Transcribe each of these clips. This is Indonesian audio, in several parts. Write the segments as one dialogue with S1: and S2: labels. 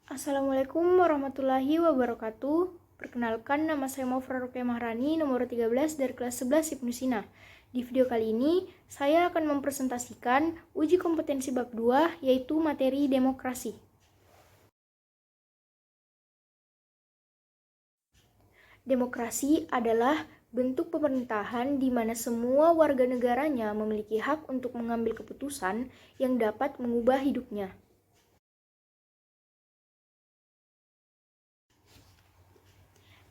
S1: Assalamualaikum warahmatullahi wabarakatuh. Perkenalkan, nama saya Maufra Rupiah Mahrani, nomor 13 dari kelas 11 Ibnu Sina. Di video kali ini, saya akan mempresentasikan uji kompetensi bab 2, yaitu materi demokrasi. Demokrasi adalah bentuk pemerintahan di mana semua warga negaranya memiliki hak untuk mengambil keputusan yang dapat mengubah hidupnya.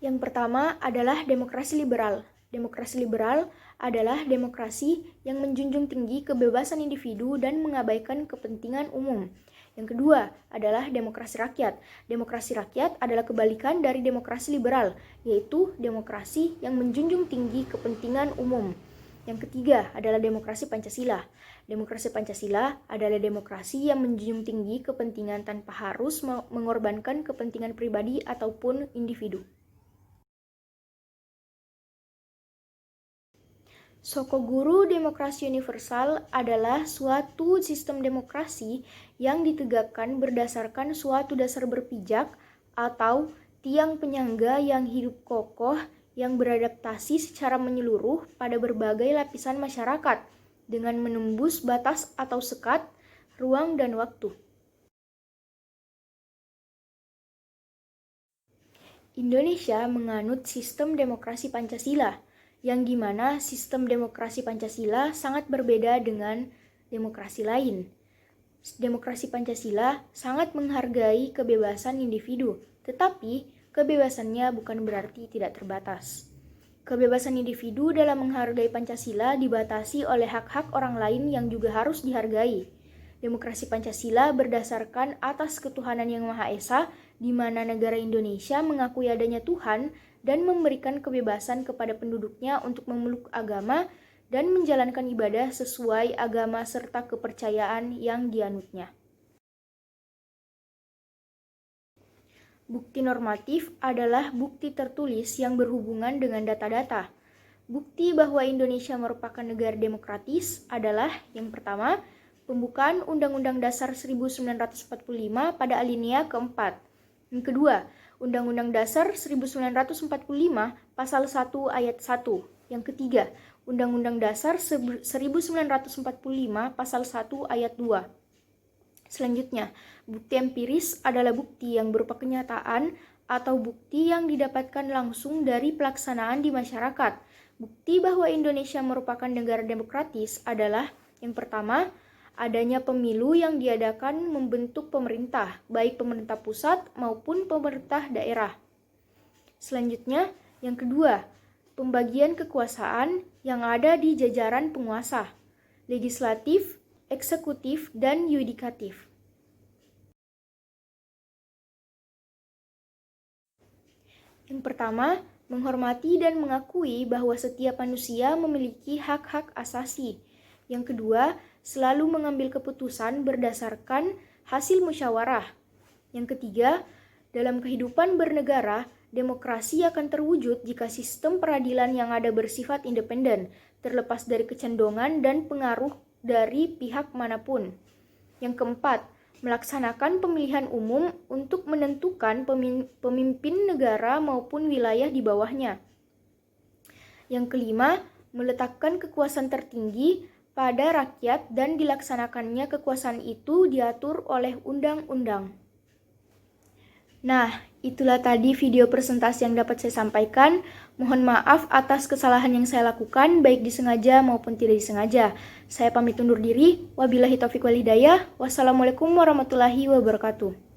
S1: Yang pertama adalah demokrasi liberal. Demokrasi liberal adalah demokrasi yang menjunjung tinggi kebebasan individu dan mengabaikan kepentingan umum. Yang kedua adalah demokrasi rakyat. Demokrasi rakyat adalah kebalikan dari demokrasi liberal, yaitu demokrasi yang menjunjung tinggi kepentingan umum. Yang ketiga adalah demokrasi Pancasila. Demokrasi Pancasila adalah demokrasi yang menjunjung tinggi kepentingan tanpa harus mengorbankan kepentingan pribadi ataupun individu. Sokoguru Demokrasi Universal adalah suatu sistem demokrasi yang ditegakkan berdasarkan suatu dasar berpijak atau tiang penyangga yang hidup kokoh yang beradaptasi secara menyeluruh pada berbagai lapisan masyarakat dengan menembus batas atau sekat, ruang dan waktu. Indonesia menganut sistem demokrasi Pancasila, yang dimana sistem demokrasi Pancasila sangat berbeda dengan demokrasi lain. Demokrasi Pancasila sangat menghargai kebebasan individu, tetapi kebebasannya bukan berarti tidak terbatas. Kebebasan individu dalam menghargai Pancasila dibatasi oleh hak-hak orang lain yang juga harus dihargai. Demokrasi Pancasila berdasarkan atas ketuhanan yang Maha Esa, di mana negara Indonesia mengakui adanya Tuhan dan memberikan kebebasan kepada penduduknya untuk memeluk agama dan menjalankan ibadah sesuai agama serta kepercayaan yang dianutnya. Bukti normatif adalah bukti tertulis yang berhubungan dengan data-data. Bukti bahwa Indonesia merupakan negara demokratis adalah yang pertama, pembukaan Undang-Undang Dasar 1945 pada alinea keempat. Yang kedua, Undang-Undang Dasar 1945 Pasal 1 Ayat 1. Yang ketiga, Undang-Undang Dasar 1945 Pasal 1 Ayat 2. Selanjutnya, bukti empiris adalah bukti yang berupa kenyataan atau bukti yang didapatkan langsung dari pelaksanaan di masyarakat. Bukti bahwa Indonesia merupakan negara demokratis adalah yang pertama, adanya pemilu yang diadakan membentuk pemerintah, baik pemerintah pusat maupun pemerintah daerah. Selanjutnya, yang kedua, pembagian kekuasaan yang ada di jajaran penguasa, legislatif, eksekutif, dan yudikatif. Yang pertama, menghormati dan mengakui bahwa setiap manusia memiliki hak-hak asasi. Yang kedua, selalu mengambil keputusan berdasarkan hasil musyawarah. Yang ketiga, dalam kehidupan bernegara, demokrasi akan terwujud jika sistem peradilan yang ada bersifat independen, terlepas dari kecondongan dan pengaruh dari pihak manapun. Yang keempat, melaksanakan pemilihan umum untuk menentukan pemimpin negara maupun wilayah di bawahnya. Yang kelima, meletakkan kekuasaan tertinggi pada rakyat dan dilaksanakannya kekuasaan itu diatur oleh undang-undang. Nah, itulah tadi video presentasi yang dapat saya sampaikan. Mohon maaf atas kesalahan yang saya lakukan, baik disengaja maupun tidak disengaja. Saya pamit undur diri. Wabillahi taufiq wal hidayah. Wassalamualaikum warahmatullahi wabarakatuh.